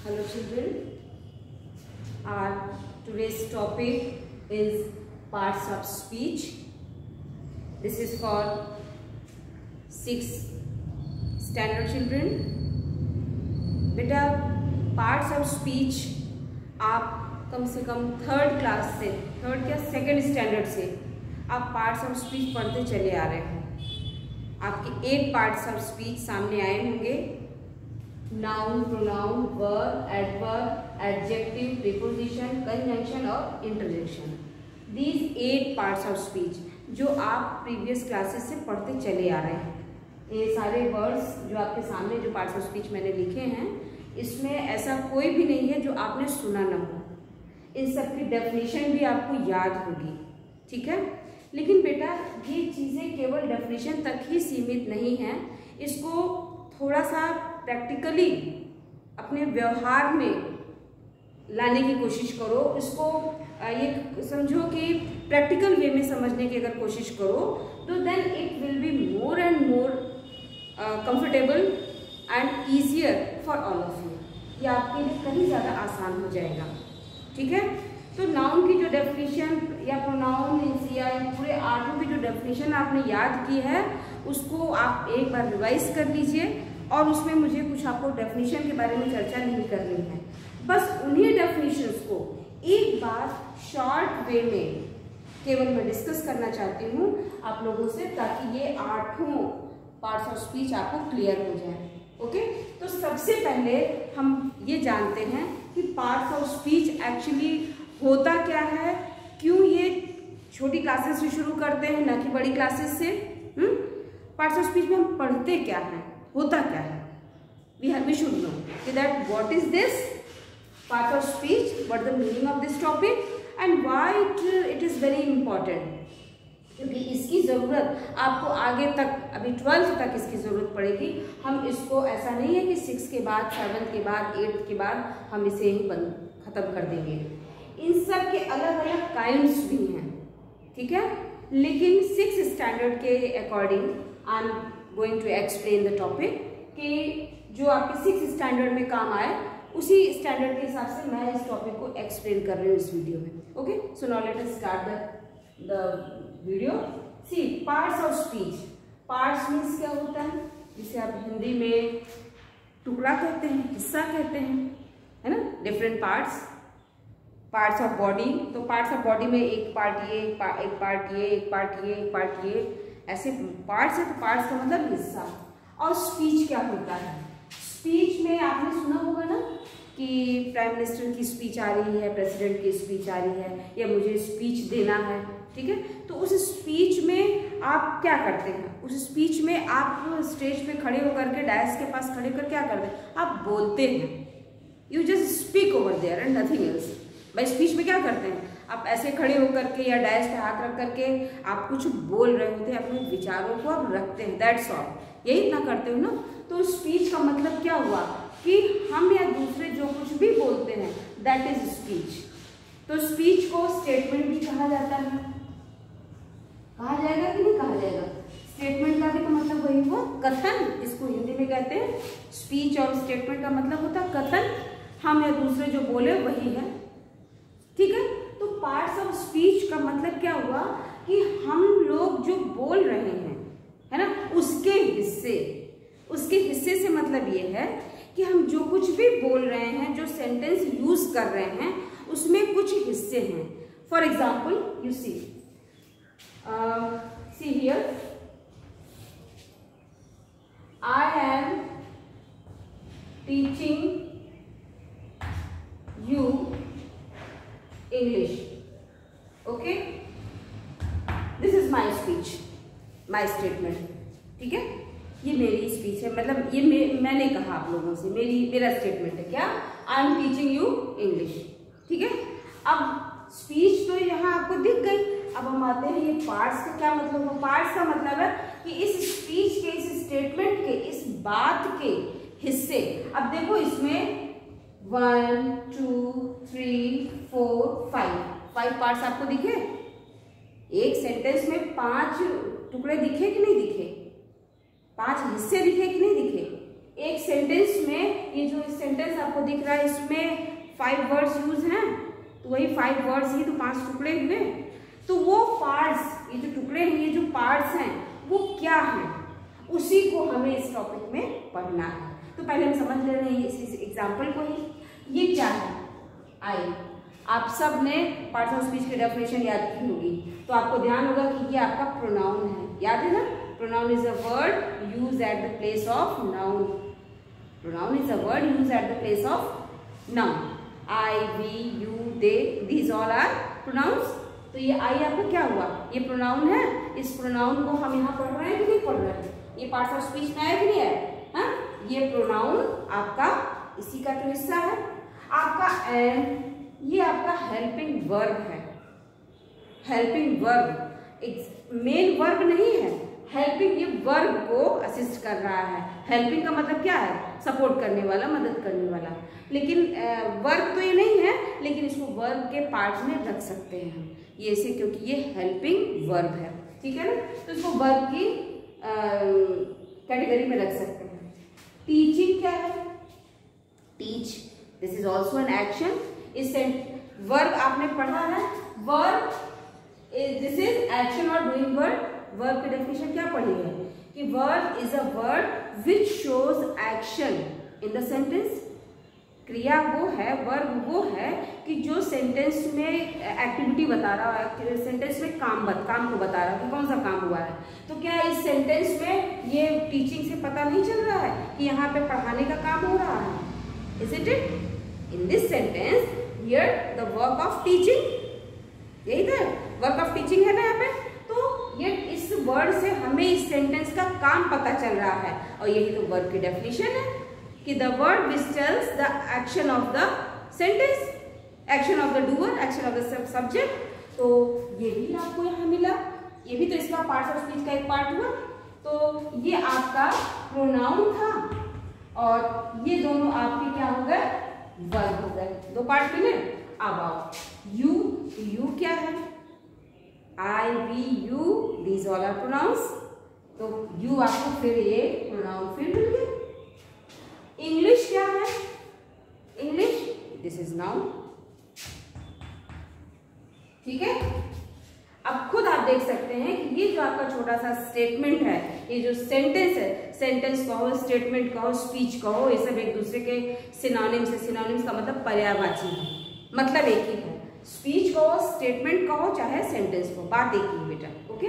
Hello children, our today's topic is parts of speech. This is for 6th standard children. बेटा parts of speech आप कम से come third class से, third या second standard से आप parts of speech पढ़ते चले आ रहे हैं। आपके 8 पार्ट्स ऑफ स्पीच सामने आए होंगे। Noun, pronoun, verb, adverb, adjective, preposition, conjunction और interjection. These 8 parts of speech जो आप प्रीवियस क्लासेस से पढ़ते चले आ रहे हैं। ये सारे वर्ड्स जो आपके सामने जो पार्ट्स ऑफ स्पीच मैंने लिखे हैं, इसमें ऐसा कोई भी नहीं है जो आपने सुना ना हो। इन सब की डेफिनेशन भी आपको याद होगी, ठीक है। लेकिन बेटा ये चीज़ें केवल डेफिनेशन तक ही सीमित नहीं हैं, इसको थोड़ा सा प्रैक्टिकली अपने व्यवहार में लाने की कोशिश करो। इसको ये समझो कि प्रैक्टिकल वे में समझने की अगर कोशिश करो तो then it will be more and more comfortable and easier for all of you. ये आपके लिए कहीं ज़्यादा आसान हो जाएगा, ठीक है। तो नाउन की जो डेफिनेशन या प्रोनाउन या पूरे 8 की जो डेफिनेशन आपने याद की है, उसको आप एक बार रिवाइज कर लीजिए। और उसमें मुझे कुछ आपको डेफिनेशन के बारे में चर्चा नहीं करनी है, बस उन्हीं डेफिनेशंस को एक बार शॉर्ट वे में केवल मैं डिस्कस करना चाहती हूँ आप लोगों से, ताकि ये 8 पार्ट्स ऑफ स्पीच आपको क्लियर हो जाए। ओके, तो सबसे पहले हम ये जानते हैं कि पार्ट्स ऑफ स्पीच एक्चुअली होता क्या है, क्यों ये छोटी क्लासेस से शुरू करते हैं ना कि बड़ी क्लासेस से। पार्ट्स ऑफ स्पीच में हम पढ़ते क्या है, होता क्या है। वी शुड नो कि that what is this part of speech, what the meaning of this topic and why it is very important. क्योंकि इसकी ज़रूरत आपको आगे तक, अभी 12th तक इसकी ज़रूरत पड़ेगी। हम इसको ऐसा नहीं है कि 6 के बाद, 7 के बाद, 8 के बाद हम इसे ही ख़त्म कर देंगे। इन सब के अलग अलग काइंड्स भी हैं, ठीक है। लेकिन 6th स्टैंडर्ड के according I am going to explain the topic कि जो आपके 6th स्टैंडर्ड में काम आए, उसी स्टैंडर्ड के हिसाब से मैं इस टॉपिक को एक्सप्लेन कर रही हूँ इस वीडियो में। Okay, so now let us start the video. See parts of speech. Parts means क्या होता है, जिसे आप हिंदी में टुकड़ा कहते हैं, हिस्सा कहते हैं, है ना। Different parts, parts of body. तो पार्ट्स ऑफ बॉडी में एक पार्ट ये, एक पार्ट ये, एक पार्ट ये, एक पार्ट ये, ऐसे पार्ट्स है। तो पार्ट्स का मतलब हिस्सा। और स्पीच क्या होता है, स्पीच में आपने सुना होगा ना कि प्राइम मिनिस्टर की स्पीच आ रही है, प्रेसिडेंट की स्पीच आ रही है, या मुझे स्पीच देना है, ठीक है। तो उस स्पीच में आप क्या करते हैं, उस स्पीच में आप स्टेज पे खड़े होकर के, डायस के पास खड़े होकर क्या करते हैं, आप बोलते हैं। You just speak over there and nothing else. भाई स्पीच में क्या करते हैं, आप ऐसे खड़े होकर के या डायस पे हाथ रख करके आप कुछ बोल रहे होते हैं, अपने विचारों को आप रखते हैं, दैट्स ऑल। यही इतना करते हो ना। तो स्पीच का मतलब क्या हुआ कि हम या दूसरे जो कुछ भी बोलते हैं, दैट इज स्पीच। तो स्पीच को स्टेटमेंट भी कहा जाता है। कहा जाएगा कि नहीं कहा जाएगा। स्टेटमेंट का भी तो मतलब वही हुआ, कथन, इसको हिंदी में कहते हैं। स्पीच और स्टेटमेंट का मतलब होता है कथन, हम या दूसरे जो बोले वही है, ठीक है। तो पार्ट्स ऑफ स्पीच का मतलब क्या हुआ कि हम लोग जो बोल रहे हैं, है ना, उसके हिस्से से मतलब ये है कि हम जो कुछ भी बोल रहे हैं, जो सेंटेंस यूज कर रहे हैं, उसमें कुछ हिस्से हैं। For example you see here, I am teaching you English. Okay, this is my speech, my statement, ठीक है। ये मेरी स्पीच है, मतलब ये मैंने कहा आप लोगों से, मेरा स्टेटमेंट है क्या, I am teaching you English, ठीक है। अब स्पीच तो यहाँ आपको दिख गई। अब हम आते हैं ये पार्ट्स का क्या मतलब है। पार्ट्स का मतलब है कि इस स्पीच के, इस स्टेटमेंट के, इस बात के हिस्से। अब देखो इसमें 1 2 3 4 5 पार्ट्स आपको दिखे। एक सेंटेंस में 5 टुकड़े दिखे कि नहीं दिखे, 5 हिस्से दिखे कि नहीं दिखे। एक सेंटेंस में, ये जो सेंटेंस सेंटेंस आपको दिख रहा है, इसमें 5 वर्ड्स यूज हैं, तो वही 5 वर्ड्स ही तो 5 टुकड़े हुए। तो वो पार्ट्स, ये जो टुकड़े हैं, ये जो पार्ट्स हैं वो क्या हैं, उसी को हमें इस टॉपिक में पढ़ना है। तो पहले हम समझ ले रहे हैं इस एग्जाम्पल को ही। ये क्या है? आई। आप सब ने पार्ट्स ऑफ स्पीच की डेफिनेशन याद की होगी, तो आपको ध्यान होगा कि ये आपका प्रोनाउन है। याद है ना? Pronoun is a word used at the place of noun. Pronoun is a word used at the place of noun. I, we, you, they, these all are pronouns. तो ये आई आपका क्या हुआ? ये प्रोनाउन है। इस प्रोनाउन को हम यहाँ पढ़ रहे हैं कि नहीं पढ़ रहे हैं? ये पार्ट्स ऑफ स्पीच में है कि नहीं है? हाँ, ये प्रोनाउन आपका इसी का तो हिस्सा है। आपका एंड, ये आपका हेल्पिंग वर्ब है। हेल्पिंग वर्ब मेन वर्ब नहीं है। हेल्पिंग, ये वर्ब को असिस्ट कर रहा है। हेल्पिंग का मतलब क्या है? सपोर्ट करने वाला, मदद करने वाला। लेकिन वर्ब तो ये नहीं है, लेकिन इसको वर्ब के पार्ट में रख सकते हैं हम ये ऐसे, क्योंकि ये हेल्पिंग वर्ब है। ठीक है ना? तो इसको वर्ब की कैटेगरी में रख सकते हैं। टीचिंग क्या है? Teach, this is also an action. इस वर्ब आपने पढ़ा है, वर्ब दिस इज एक्शन और डूइंग वर्ब। वर्ब की डेफिनेशन क्या पढ़ी है कि verb is a word which shows action in the sentence. क्रिया वो है, वर्ब वो है कि जो सेंटेंस में एक्टिविटी बता रहा है, सेंटेंस में काम को बता रहा है कि कौन सा काम हुआ है। तो क्या इस सेंटेंस में ये टीचिंग से पता नहीं चल रहा है कि यहाँ पे पढ़ाने का काम हो रहा है? Isn't it? In this sentence, here the work of teaching, यही था, वर्क ऑफ टीचिंग है ना यहाँ पे। तो ये इस वर्ड से हमें इस सेंटेंस का काम पता चल रहा है, और यही तो वर्ब की डेफिनेशन है कि the word which tells the action of the sentence, action of the doer, action of the subject. तो ये भी आपको यहाँ मिला, ये भी तो इसका पार्ट ऑफ स्पीच का एक पार्ट हुआ। तो ये आपका प्रोनाउन था, और ये दोनों आपके क्या हो गए? वर्ब हो गए। 2 पार्ट मिले। अब आओ यू। यू क्या है? I, we, you, these all are pronouns. तो यू आपको फिर ये प्रोनाउन फिर मिल गया। इंग्लिश क्या है? English, this is noun. ठीक है? अब खुद आप देख सकते हैं कि ये जो आपका छोटा सा स्टेटमेंट है, ये जो सेंटेंस है, सेंटेंस कहो, स्टेटमेंट कहो, स्पीच कहो, ये सब एक दूसरे के सिनोनिम्स है। सिनोनिम्स का मतलब पर्यायवाची है, मतलब एक ही है। स्पीच कहो, स्टेटमेंट कहो, चाहे सेंटेंस कहो, बात एक ही बेटा। ओके?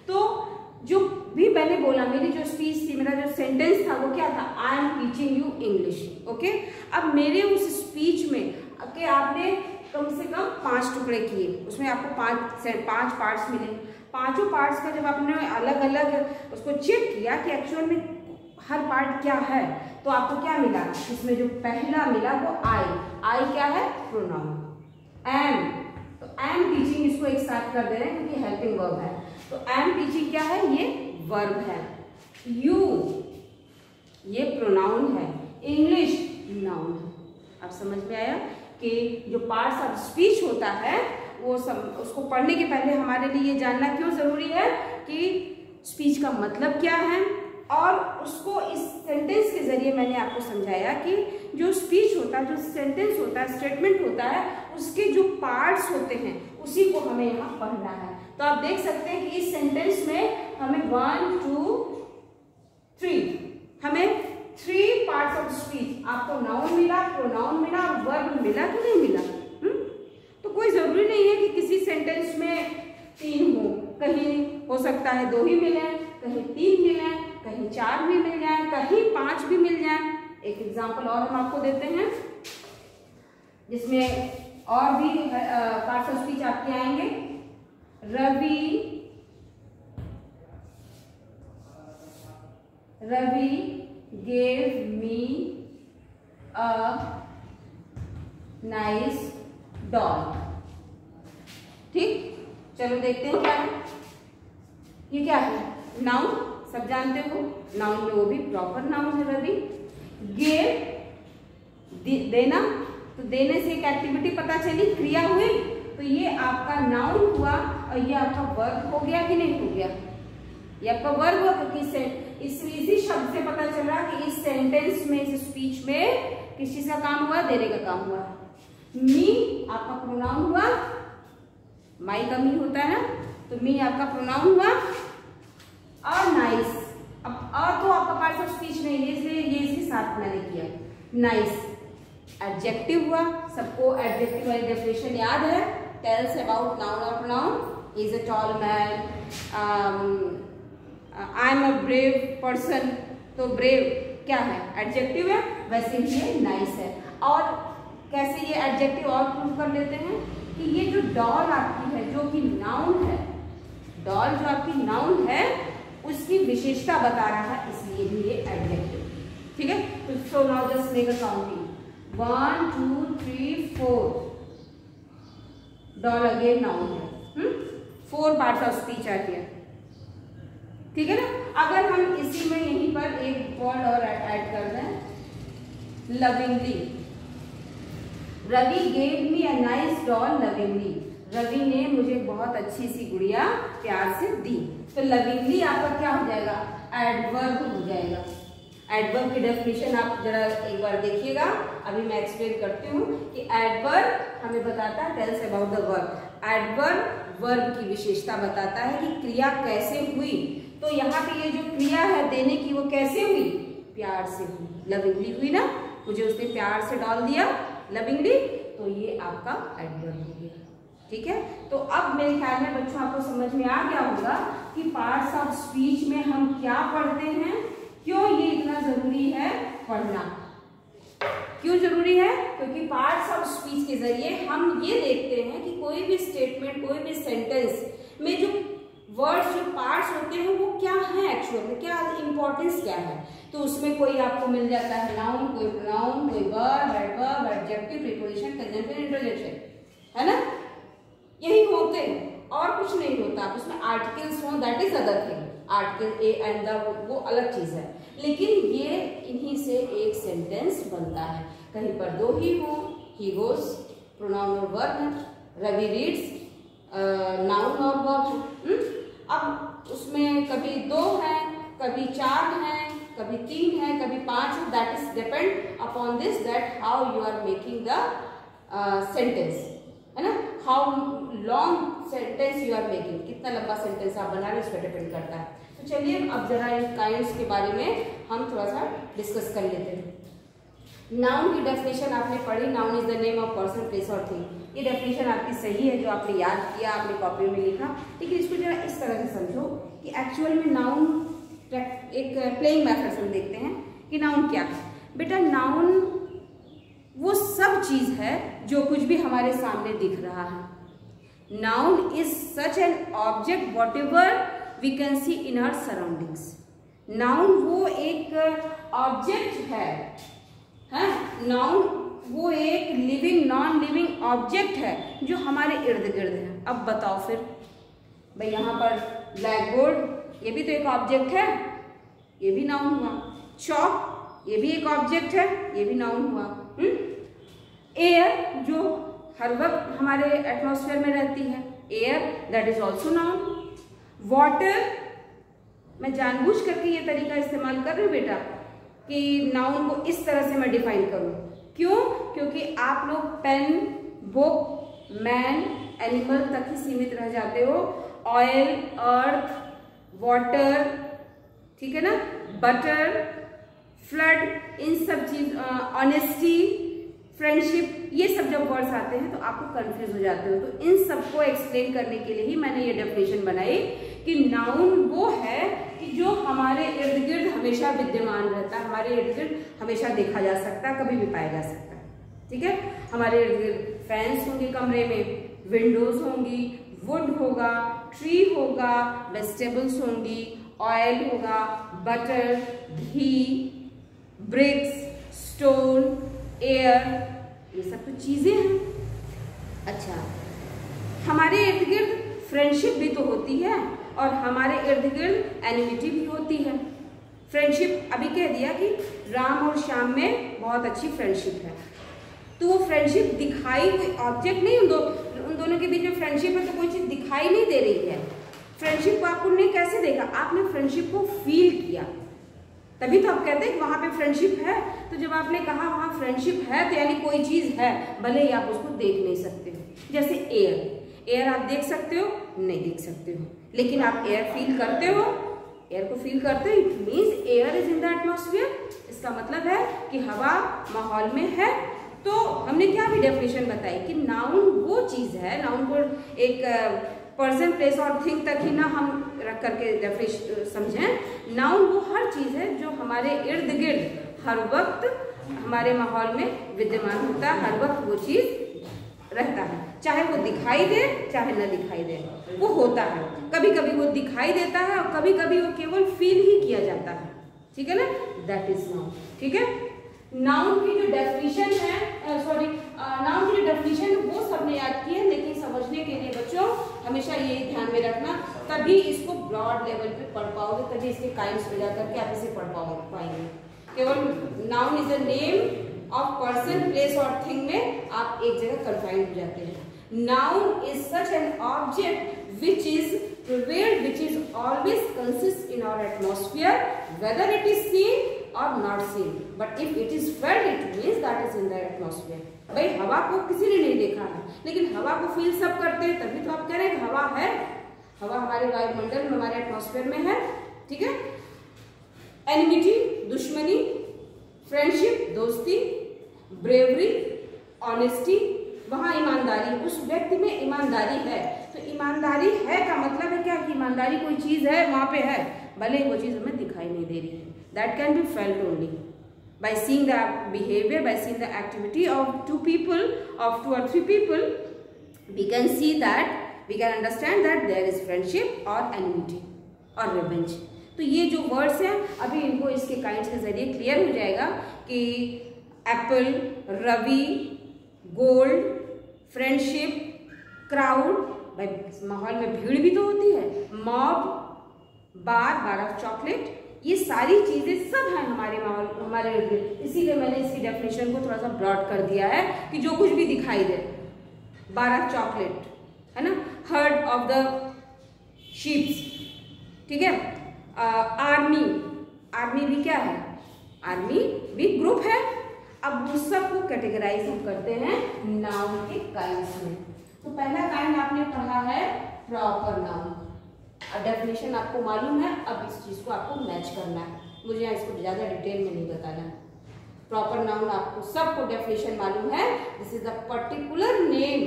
तो जो भी मैंने बोला, मेरी जो स्पीच थी, मेरा जो सेंटेंस था, वो क्या था? I am teaching you English. Okay? अब मेरे उस स्पीच में कि आपने कम से कम 5 टुकड़े किए, उसमें आपको 5 पार्ट्स मिले। 5 पार्ट्स का जब आपने अलग अलग उसको चेक किया कि एक्चुअल में हर पार्ट क्या है, तो आपको क्या मिला? इसमें जो पहला मिला वो आई। आई क्या है? प्रोनाउन। एम, तो एम टीचिंग, इसको एक साथ कर दे रहे हैं क्योंकि हेल्पिंग वर्ब है। तो एम टीचिंग क्या है? ये वर्ब है। यू, ये प्रोनाउन है। इंग्लिश, नाउन है। अब समझ में आया कि जो पार्ट्स ऑफ स्पीच होता है वो उसको पढ़ने के पहले हमारे लिए जानना क्यों जरूरी है कि स्पीच का मतलब क्या है, और उसको इस सेंटेंस के जरिए मैंने आपको समझाया कि जो स्पीच होता है, जो सेंटेंस होता है, स्टेटमेंट होता है, उसके जो पार्ट्स होते हैं उसी को हमें यहाँ पढ़ना है। तो आप देख सकते हैं कि इस सेंटेंस में हमें 1, 2, 3, हमें 3 पार्ट्स ऑफ स्पीच। आपको नाउन मिला, प्रोनाउन मिला और वर्ब मिला कि नहीं मिला? तो कोई जरूरी नहीं है कि किसी सेंटेंस में 3 हो, कहीं हो सकता है 2 ही मिले, कहीं 3 मिले, कहीं 4 भी मिल जाए, कहीं 5 भी मिल जाए। एक एग्जांपल और हम आपको देते हैं जिसमें और भी पार्ट्स ऑफ स्पीच आपके आएंगे। Ravi gave me a nice dog। ठीक, चलो देखते हैं क्या है। ये क्या है? नाउन, सब जानते हो। नाउन में वो भी प्रॉपर नाउन है। रवि गेव, देना, तो देने से एक एक्टिविटी पता चली, क्रिया हुई, तो ये आपका नाउन हुआ और ये आपका वर्ब हो गया कि नहीं हो गया? ये आपका वर्ब हुआ क्योंकि इसी शब्द से पता चल रहा कि इस सेंटेंस में, इस स्पीच में किस चीज का काम हुआ, देने का काम हुआ। मी आपका प्रोनाउन हुआ, माई का मी होता है तो मी आपका प्रोनाउन हुआ। और नाइस, अब तो आपका पार्ट ऑफ स्पीच नहीं है इसलिए ये इसके साथ मैंने किया। नाइस एडजेक्टिव हुआ, सबको एडजेक्टिव वाली डेफिनेशन याद है, टेल्स अबाउट नाउन और pronoun. Is a tall man, I am a brave person, तो ब्रेव क्या है, एडजेक्टिव है, वैसे ही ये नाइस है। और कैसे ये एडजेक्टिव और प्रूव कर लेते हैं कि ये जो डॉल आपकी है जो कि नाउन है, डॉल जो आपकी नाउन है उसकी विशेषता बता रहा है, इसलिए भी ये एडजेक्टिव। ठीक है, तो so now just make a counting 1 2 3 4, doll again noun है। 4 parts of speech are here. ठीक है ना। अगर हम इसी में यहीं पर एक वर्ड और ऐड कर दें, lovingly. Ravi gave me a nice doll lovingly, Ravi ने मुझे बहुत अच्छी सी गुड़िया प्यार से दी। तो लविंगली आपका क्या हो जाएगा, एडवर्ब हो जाएगा। एडवर्ब की डेफिनेशन आप जरा एक बार देखिएगा, अभी मैं एक्सप्लेन करती हूँ कि एडवर्ब हमें बताता है, tells about the verb. Adverb verb की विशेषता बताता है कि क्रिया कैसे हुई। तो यहाँ पे ये जो क्रिया है देने की वो कैसे हुई, प्यार से हुई, लविंगली हुई ना, मुझे उसने प्यार से डाल दिया लविंगली, तो ये आपका एडवर्ब हो गया। ठीक है, तो अब मेरे ख्याल में बच्चों आपको समझ में आ गया होगा कि पार्ट्स ऑफ स्पीच में हम क्या पढ़ते हैं, क्यों ये इतना जरूरी है पढ़ना। क्यों जरूरी है, क्योंकि पार्ट्स ऑफ स्पीच के जरिए हम ये देखते हैं कि कोई भी स्टेटमेंट, कोई भी सेंटेंस में जो वर्ड्स, जो पार्ट्स होते हैं वो क्या है एक्चुअल में, क्या इंपॉर्टेंस क्या है। तो उसमें कोई आपको मिल जाता है नाउन, कोई प्रोनाउन, कोई verb, adverb, adjective, preposition, conjunction, interjection, है ना, यही होते हैं और कुछ नहीं होता। उसमें आर्टिकल्स हो, that is other thing, article A and the वो अलग चीज है, लेकिन ये इन्हीं से एक सेंटेंस बनता है। कहीं पर दो ही हो, ही गोज प्रोनाउन और वर्ब है, रवि रीड्स नाउन और वर्ब है। अब उसमें कभी 2 है, कभी 4 है, कभी 3 है, कभी 5 है, that is depend upon this, that how you are making the sentence, है ना, how long sentence you are making, कितना लंबा सेंटेंस आप बना रहे हैं उस पर डिपेंड करता है। तो चलिए अब जरा इन काइंड्स के बारे में हम थोड़ा सा डिस्कस कर लेते हैं। नाउन की डेफिनेशन आपने पढ़ी, noun is the name of person, place और थिंग। ये डेफिनेशन आपकी सही है जो आपने याद किया, आपने कॉपी में लिखा, लेकिन इसको जरा इस तरह से समझो कि एक्चुअल में नाउन, एक प्लेइंग मेथड से हम देखते हैं कि नाउन क्या है। बेटा नाउन वो सब चीज है जो कुछ भी हमारे सामने दिख रहा है। Noun is such an object whatever we can see in our surroundings. Noun वो एक ऑब्जेक्ट है, नाउन वो एक लिविंग नॉन लिविंग ऑब्जेक्ट है जो हमारे इर्द गिर्द है। अब बताओ फिर भाई, यहाँ पर ब्लैक बोर्ड ये भी तो एक ऑब्जेक्ट है, ये भी नाउन हुआ। चॉक ये भी एक ऑब्जेक्ट है, ये भी नाउन हुआ। एयर जो हर वक्त हमारे एटमॉस्फेयर में रहती है, air that is also noun. Water, मैं जानबूझ करके ये तरीका इस्तेमाल कर रही हूँ बेटा कि नाउन को इस तरह से मैं डिफाइन करूँ। क्यों? क्योंकि आप लोग पेन, बुक, मैन, एनिमल तक ही सीमित रह जाते हो। ऑयल, अर्थ, वाटर, ठीक है ना, बटर, फ्लड, इन सब चीज, ऑनेस्टी, फ्रेंडशिप, ये सब जब वर्ड्स आते हैं तो आपको कंफ्यूज हो जाते हो। तो इन सबको एक्सप्लेन करने के लिए ही मैंने ये डेफिनेशन बनाई कि नाउन वो है कि जो हमारे इर्द गिर्द हमेशा विद्यमान रहता है, हमारे इर्द गिर्द हमेशा देखा जा सकता है, कभी भी पाया जा सकता है। ठीक है, हमारे इर्द गिर्द फैंस होंगे कमरे में, विंडोज होंगी, वुड होगा, ट्री होगा, वेजिटेबल्स होंगी, ऑयल होगा, बटर, घी, ब्रिक्स, स्टोन, एयर, ये सब तो चीजें हैं। अच्छा, हमारे इर्द गिर्द फ्रेंडशिप भी तो होती है और हमारे इर्द गिर्द एनिमिटी भी होती है। फ्रेंडशिप अभी कह दिया कि राम और श्याम में बहुत अच्छी फ्रेंडशिप है, तो वो फ्रेंडशिप दिखाई हुई ऑब्जेक्ट नहीं, उन दोनों के बीच में फ्रेंडशिप है तो कोई चीज दिखाई नहीं दे रही है। फ्रेंडशिप को आपने कैसे देखा? आपने फ्रेंडशिप को फील किया, तभी तो आप कहते हैं कि वहाँ पे फ्रेंडशिप है। तो जब आपने कहा वहाँ फ्रेंडशिप है तो यानी कोई चीज़ है, भले ही आप उसको देख नहीं सकते हो। जैसे एयर आप देख सकते हो? नहीं देख सकते हो, लेकिन आप एयर फील करते हो, एयर को फील करते हो। It means air is in the atmosphere. इसका मतलब है कि हवा माहौल में है। तो हमने क्या भी डेफिनेशन बताई कि नाउन वो चीज़ है, नाउन को एक पर्सन प्लेस और थिंग तक ही ना हम रख करके डेफिनेशन समझें। नाउन वो हर चीज़ है जो हमारे इर्द गिर्द हर वक्त हमारे माहौल में विद्यमान होता है, हर वक्त वो चीज़ रहता है, चाहे वो दिखाई दे चाहे न दिखाई दे, वो होता है। कभी कभी वो दिखाई देता है और कभी कभी वो केवल फील ही किया जाता है। ठीक है ना, दैट इज नाउन। ठीक है, नाउन की जो डेफिनेशन है, नाउन की जो डेफिनेशन वो सबने याद की है, लेकिन समझने के लिए बच्चों हमेशा यही ध्यान में रखना, तभी इसको ब्रॉड लेवल पे पढ़ पाओगे, तभी इसके काइंड्स में जाकर के आप इसे पढ़ पाएंगे। केवल noun is a name of person place और थिंग में आप एक जगह कन्फाइंड हो जाते हैं। Noun is such an object which is prevailed, which is always consists in our atmosphere, whether it is seen or not seen, but if it is felt, it means that is in the atmosphere. भाई हवा को किसी ने नहीं देखा है, लेकिन हवा को फील सब करते हैं, तभी तो आप कह रहे हैं कि हवा है, हवा हमारे वायुमंडल में, हमारे एटमॉस्फेयर में है। ठीक है, एनिमिटी दुश्मनी, फ्रेंडशिप दोस्ती, ब्रेवरी ऑनेस्टी, वहां ईमानदारी, उस व्यक्ति में ईमानदारी है। तो ईमानदारी है का मतलब है क्या कि ईमानदारी कोई चीज है, वहां पे है, भले वो चीज हमें दिखाई नहीं दे रही है। That can be felt only by seeing the behavior, by seeing the activity of two or three people, we can see that, we can understand that there is friendship or enmity or revenge. तो ये जो words हैं अभी इनको इसके kinds के जरिए clear हो जाएगा कि apple, Ravi, gold, friendship, crowd, भाई माहौल में भीड़ भी तो होती है, मॉब, बार ऑफ चॉकलेट, ये सारी चीजें सब हैं हमारे माहौल, हमारे इर्द। इसीलिए मैंने इसकी डेफिनेशन को थोड़ा सा ब्रॉड कर दिया है कि जो कुछ भी दिखाई दे, बार ऑफ चॉकलेट है ना, हर्ड ऑफ द शीप्स, ठीक है, आर्मी भी क्या है, आर्मी भी ग्रुप है। अब उस सब को कैटेगराइज हम करते हैं नाउन के काइंड्स में। तो पहला काइंड आपने पढ़ा है प्रॉपर नाउन। अब डेफिनेशन आपको मालूम है, अब इस चीज को आपको मैच करना है, मुझे यहाँ इसको ज्यादा डिटेल में नहीं बताना। प्रॉपर नाउन आपको सबको डेफिनेशन मालूम है, this is the particular name,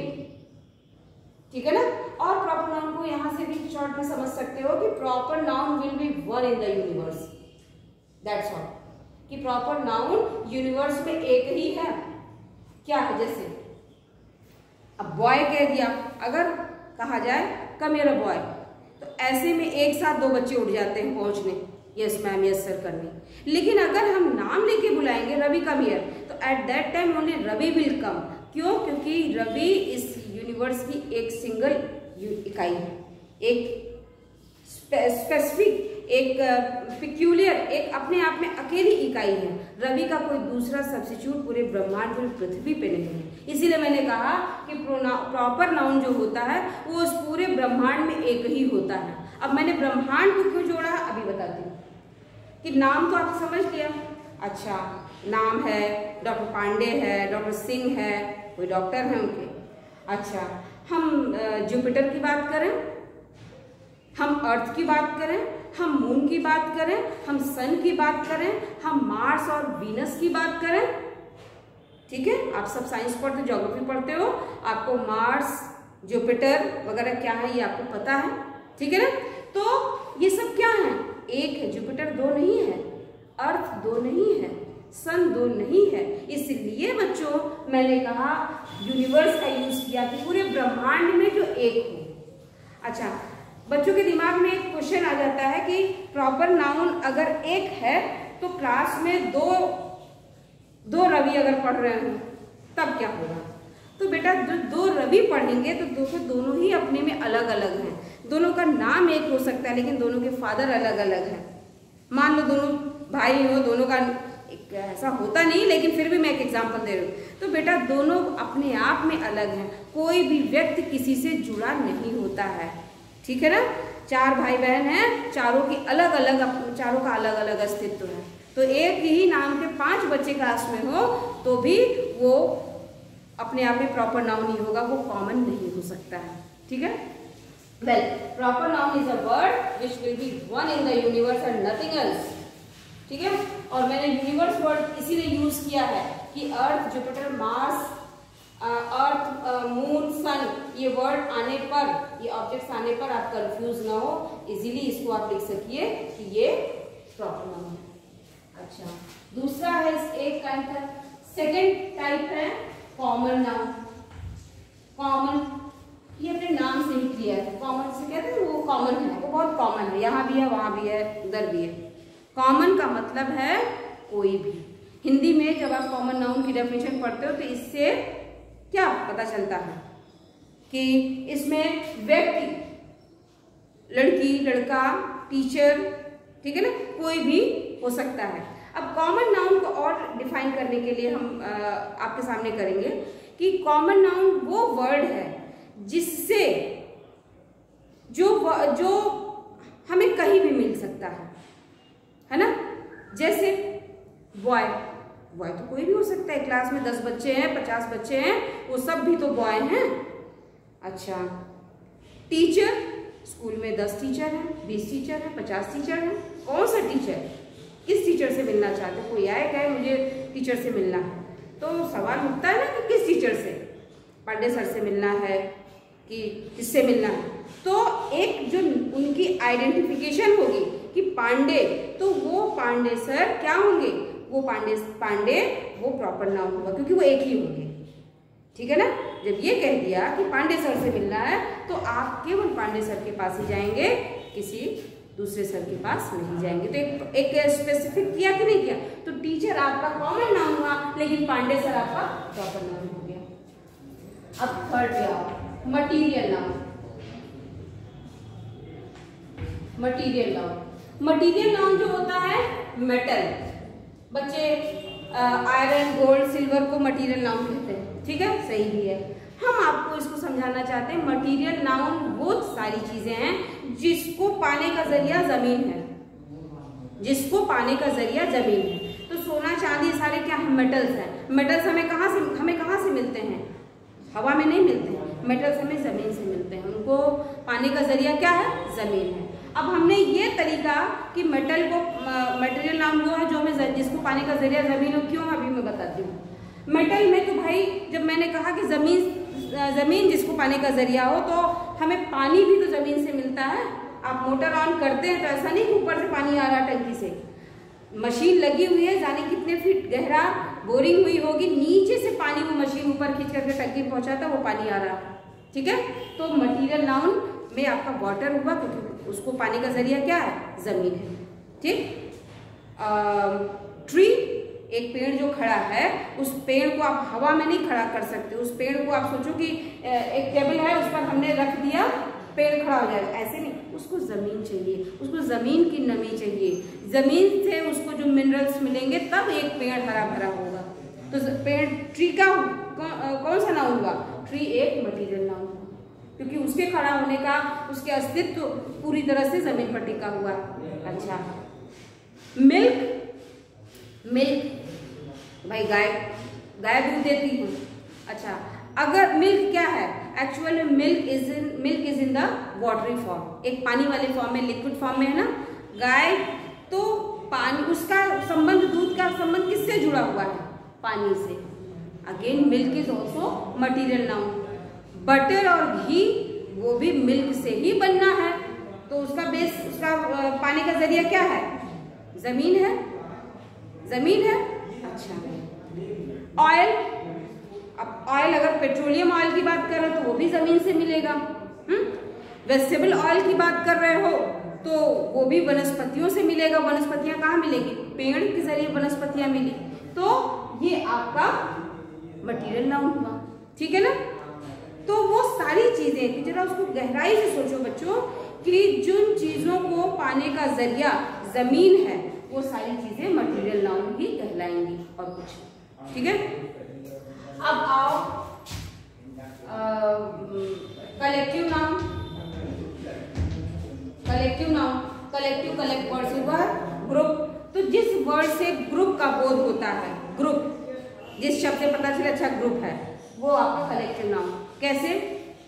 ठीक है ना। और प्रॉपर नाउन को यहाँ से भी शॉर्ट में समझ सकते हो कि proper noun will be one in the universe, that's all. कि प्रॉपर नाउन यूनिवर्स में एक ही है, क्या है, जैसे अब बॉय कह दिया, अगर कहा जाए कम हियर अ बॉय, तो ऐसे में एक साथ दो बच्चे उठ जाते हैं पहुंचने, यस मैम यस सर करने। लेकिन अगर हम नाम लेके बुलाएंगे रवि कम हियर, तो at that time only Ravi will come. क्यों? क्योंकि रवि इस यूनिवर्स की एक सिंगल इकाई है, एक स्पेसिफिक, एक पिक्यूलियर, एक अपने आप में अकेली इकाई है। रवि का कोई दूसरा सब्स्टिट्यूट पूरे ब्रह्मांड, पूरी पृथ्वी पे नहीं है। इसीलिए मैंने कहा कि प्रॉपर नाउन जो होता है वो उस पूरे ब्रह्मांड में एक ही होता है। अब मैंने ब्रह्मांड को क्यों जोड़ा अभी बताती हूँ। कि नाम तो आप समझ लिया, अच्छा नाम है, डॉक्टर पांडे है, डॉक्टर सिंह है, कोई डॉक्टर है उनके। अच्छा हम जुपिटर की बात करें, हम अर्थ की बात करें, हम मून की बात करें, हम सन की बात करें, हम मार्स और वीनस की बात करें, ठीक है। आप सब साइंस पढ़ते, ज्योग्राफी पढ़ते हो, आपको मार्स, जुपिटर वगैरह क्या है ये आपको पता है, ठीक है ना। तो ये सब क्या है, एक है, जुपिटर दो नहीं है, अर्थ दो नहीं है, सन दो नहीं है। इसलिए बच्चों मैंने कहा यूनिवर्स का यूज किया कि पूरे ब्रह्मांड में जो एक हो। अच्छा बच्चों के दिमाग में एक क्वेश्चन आ जाता है कि प्रॉपर नाउन अगर एक है तो क्लास में दो रवि अगर पढ़ रहे हो तब क्या होगा। तो बेटा जो दो रवि पढ़ेंगे तो दोनों ही अपने में अलग अलग हैं, दोनों का नाम एक हो सकता है लेकिन दोनों के फादर अलग अलग हैं। मान लो दोनों भाई हो, दोनों का ऐसा होता नहीं, लेकिन फिर भी मैं एक एग्जांपल दे रही हूँ। तो बेटा दोनों अपने आप में अलग हैं, कोई भी व्यक्ति किसी से जुड़ा नहीं होता है, ठीक है ना। चार भाई बहन हैं, चारों का अलग अलग अस्तित्व है, तो एक ही नाम के 5 बच्चे क्लास में हो तो भी वो अपने आप में प्रॉपर नाउन ही होगा, वो कॉमन नहीं हो सकता है। ठीक है, well proper noun is a word which will be one in the universe and nothing else. ठीक है, और मैंने यूनिवर्स वर्ड इसीलिए यूज किया है कि अर्थ, जुपिटर, मार्स, अर्थ, मून, सन, ये वर्ड आने पर, ये ऑब्जेक्ट्स आने पर आप कंफ्यूज ना हो, इजीली इसको आप लिख सकिए कि ये प्रॉपर नाउन है। अच्छा, दूसरा है इस एक काइंड का, सेकेंड टाइप है कॉमन नाउन। कॉमन ये अपने नाम से ही क्लियर है, कॉमन से कहते हैं वो कॉमन है, वो बहुत कॉमन है, यहाँ भी है, वहां भी है, उधर भी है। कॉमन का मतलब है कोई भी। हिंदी में जब आप कॉमन नाउन की डेफिनेशन पढ़ते हो तो इससे क्या पता चलता है कि इसमें व्यक्ति, लड़की, लड़का, टीचर, ठीक है ना, कोई भी हो सकता है। अब कॉमन नाउन को और डिफाइन करने के लिए हम आपके सामने करेंगे कि कॉमन नाउन वो वर्ड है जिससे जो हमें कहीं भी मिल सकता है ना। जैसे बॉय, बॉय तो कोई भी हो सकता है, क्लास में 10 बच्चे हैं, 50 बच्चे हैं, वो सब भी तो बॉय हैं। अच्छा, टीचर, स्कूल में 10 टीचर हैं, 20 टीचर हैं, 50 टीचर हैं, कौन सा टीचर, किस टीचर से मिलना चाहते हैं? कोई आए कहे मुझे टीचर से मिलना है, तो सवाल उठता है ना कि किस टीचर से, पांडे सर से मिलना है कि किससे मिलना है। तो एक जो उनकी आइडेंटिफिकेशन होगी कि पांडे, तो वो पांडे सर क्या होंगे, वो पांडे वो प्रॉपर नाउन होगा क्योंकि वो एक ही होंगे। ठीक है ना, जब ये कह दिया कि पांडे सर से मिलना है तो आप केवल पांडे सर के पास ही जाएंगे, किसी दूसरे सर के पास नहीं जाएंगे। तो एक स्पेसिफिक किया कि नहीं किया? तो टीचर आपका कॉमन नाउन हुआ, लेकिन पांडे सर आपका प्रॉपर नाउन हो गया। अब थर्ड पे आओ, material noun. Material noun, material noun जो होता है मेटल, बच्चे आयरन, गोल्ड, सिल्वर को मटीरियल नाउन कहते हैं। ठीक है, सही भी है। हम आपको इसको समझाना चाहते हैं, मटीरियल नाउन वो सारी चीजें हैं जिसको पाने का जरिया जमीन है, जिसको पाने का जरिया जमीन है। तो सोना, चांदी, सारे क्या है? मेटल्स हैं। मेटल्स हमें कहाँ से मिलते हैं? हवा में नहीं मिलते हैं, मेटल्स हमें जमीन से मिलते हैं, उनको पाने का जरिया क्या है? जमीन है। अब हमने ये तरीका कि मेटल को मटेरियल नाउन वो है जो हमें जिसको पाने का जरिया जमीन हो, क्यों अभी मैं बताती हूँ। मेटल में तो भाई जब मैंने कहा कि जमीन जिसको पाने का जरिया हो, तो हमें पानी भी तो जमीन से मिलता है। आप मोटर ऑन करते हैं तो ऐसा नहीं कि ऊपर से पानी आ रहा टंकी से, मशीन लगी हुई है, जाने कितने फीट गहरा बोरिंग हुई होगी, नीचे से पानी वो मशीन ऊपर खींच करके टंकी पहुंचाता, वो पानी आ रहा। ठीक है, तो मटीरियल नाउन में आपका वाटर हुआ क्योंकि उसको पाने का जरिया क्या है? जमीन है। ठीक, ट्री, एक पेड़ जो खड़ा है, उस पेड़ को आप हवा में नहीं खड़ा कर सकते। उस पेड़ को आप सोचो कि एक टेबल है, उस पर हमने रख दिया, पेड़ खड़ा हो जाएगा, ऐसे नहीं, उसको जमीन चाहिए, उसको जमीन की नमी चाहिए, जमीन से उसको जो मिनरल्स मिलेंगे तब एक पेड़ हरा भरा होगा। तो पेड़, ट्री का कौन सा नाउन हुआ? ट्री एक मटीरियल नाउन हुआ क्योंकि उसके खड़ा होने का, उसके अस्तित्व पूरी तरह से जमीन पर टिका हुआ। अच्छा, मिल्क, भाई गाय दूध देती है। अच्छा, अगर मिल्क क्या है? एक्चुअल में milk is in the watery form, एक पानी वाले फॉर्म में, लिक्विड फॉर्म में है ना गाय। तो पानी, उसका संबंध, दूध का संबंध किससे जुड़ा हुआ है? पानी से। Again milk is also material noun. Butter और घी वो भी मिल्क से ही बनना है, तो उसका बेस, उसका पाने का जरिया क्या है? जमीन है, जमीन है। अच्छा, ऑयल, अब ऑयल अगर पेट्रोलियम ऑयल की बात कर रहे हो तो वो भी जमीन से मिलेगा। वेजिटेबल ऑयल की बात कर रहे हो तो वो भी वनस्पतियों से मिलेगा। वनस्पतियां कहाँ मिलेगी? पेड़ के जरिए वनस्पतियां मिली, तो ये आपका मटीरियल नाउन हुआ। ठीक है ना, तो वो सारी चीजें, जरा उसको गहराई से सोचो बच्चों, कि जिन चीजों को पाने का जरिया जमीन है वो सारी चीजें मटीरियल नाउन ही कहलाएंगी और कुछ। ठीक है, अब आओ collective noun. Collective noun, collective, collect word से हुआ ग्रुप, तो जिस वर्ड से ग्रुप का बोध होता है, ग्रुप, जिस शब्द से पता चले अच्छा ग्रुप है, वो आपका कलेक्टिव नाउन। कैसे?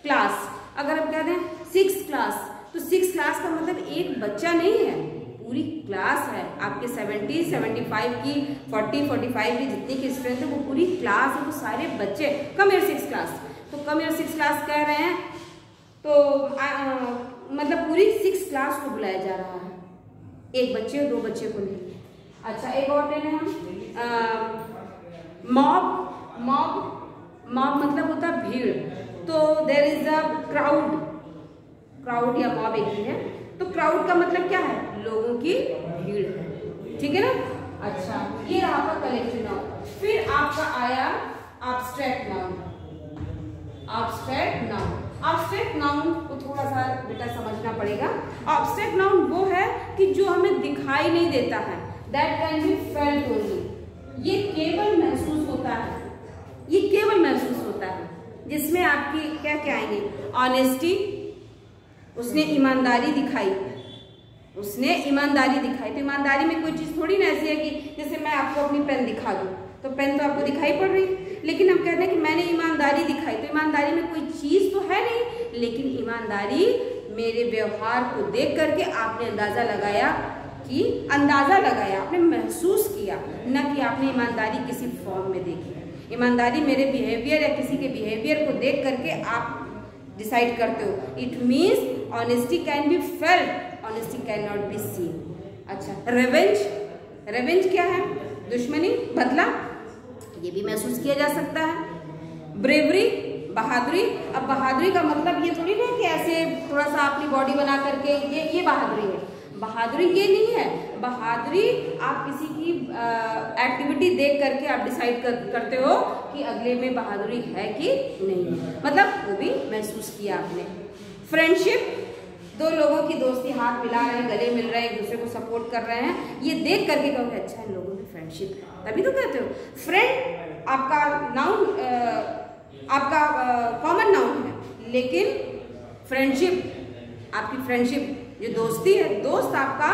क्लास, अगर हम कहते हैं 6 क्लास, तो 6 क्लास का मतलब एक बच्चा नहीं है, पूरी क्लास है। आपके 70, 75 की, 40, 45 की जितनी की स्ट्रेंथ है वो पूरी क्लास है, वो सारे बच्चे। कम ईयर 6 क्लास, तो कम ईयर 6 क्लास कह रहे हैं तो मतलब पूरी 6 क्लास को बुलाया जा रहा है, एक बच्चे और 2 बच्चे को नहीं। अच्छा, एक और ले लें हम, मॉब। मॉब मतलब होता है भीड़, तो there is a crowd. Crowd या मॉब एक ही है। तो क्राउड का मतलब क्या है? लोगों की भीड़ है, ठीक है ना। अच्छा, ये रहा आपका कलेक्टिव नाउन। फिर आपका आया abstract noun. Abstract noun, abstract noun को थोड़ा सा बेटा समझना पड़ेगा। एब्स्ट्रैक्ट नाउन वो है कि जो हमें दिखाई नहीं देता है, that can be felt only. ये केवल महसूस होता है, ये केवल महसूस होता है, जिसमें आपकी क्या क्या आएंगे? ऑनेस्टी, उसने ईमानदारी दिखाई, उसने ईमानदारी दिखाई। तो ईमानदारी में कोई चीज थोड़ी ना ऐसी है कि जैसे मैं आपको अपनी पेन दिखा दूं, तो पेन तो आपको दिखाई पड़ रही, लेकिन हम कहते हैं कि मैंने ईमानदारी दिखाई, तो ईमानदारी में कोई चीज तो है नहीं, लेकिन ईमानदारी मेरे व्यवहार को देख करके आपने अंदाजा लगाया, आपने महसूस किया, न कि आपने ईमानदारी किसी फॉर्म में देखी। ईमानदारी मेरे बिहेवियर या किसी के बिहेवियर को देख करके आप डिसाइड करते हो। It means honesty can be felt, honesty can not be seen. अच्छा, रिवेंज, रिवेंज क्या है? दुश्मनी, बदला, ये भी महसूस किया जा सकता है। ब्रेवरी, बहादुरी। अब बहादुरी का मतलब ये थोड़ी ना कि ऐसे थोड़ा सा अपनी बॉडी बना करके ये बहादुरी है। बहादुरी ये नहीं है। बहादुरी आप किसी की एक्टिविटी देख करके आप डिसाइड करते हो कि अगले में बहादुरी है कि नहीं, मतलब वो भी महसूस किया आपने। फ्रेंडशिप, 2 लोगों की दोस्ती, हाथ मिला रहे हैं, गले मिल रहे हैं, एक दूसरे को सपोर्ट कर रहे हैं, ये देख करके कहोगे अच्छा इन लोगों में फ्रेंडशिप है, तभी तो कहते हो। फ्रेंड आपका नाउन, आपका कॉमन नाउन है, लेकिन फ्रेंडशिप, आपकी फ्रेंडशिप जो दोस्ती है, दोस्त आपका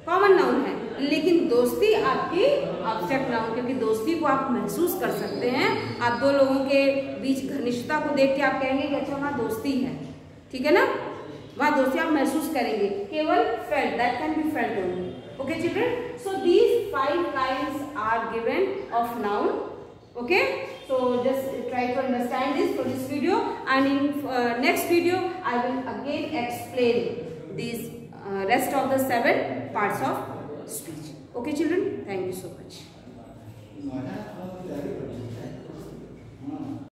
कॉमन नाउन है, लेकिन दोस्ती आपकी एब्स्ट्रैक्ट नाउन, क्योंकि दोस्ती को आप महसूस कर सकते हैं। आप 2 लोगों के बीच घनिष्ठता को देख के आप कहेंगे कि अच्छा वहाँ दोस्ती है, ठीक है ना, वहाँ दोस्ती आप महसूस करेंगे। केवल felt, that can be felt only. Okay children, so these 5 kinds are given of noun. Okay, so just try to understand this for this video, and in next video I will again explain these rest of the 7 parts of speech. Okay children, thank you so much.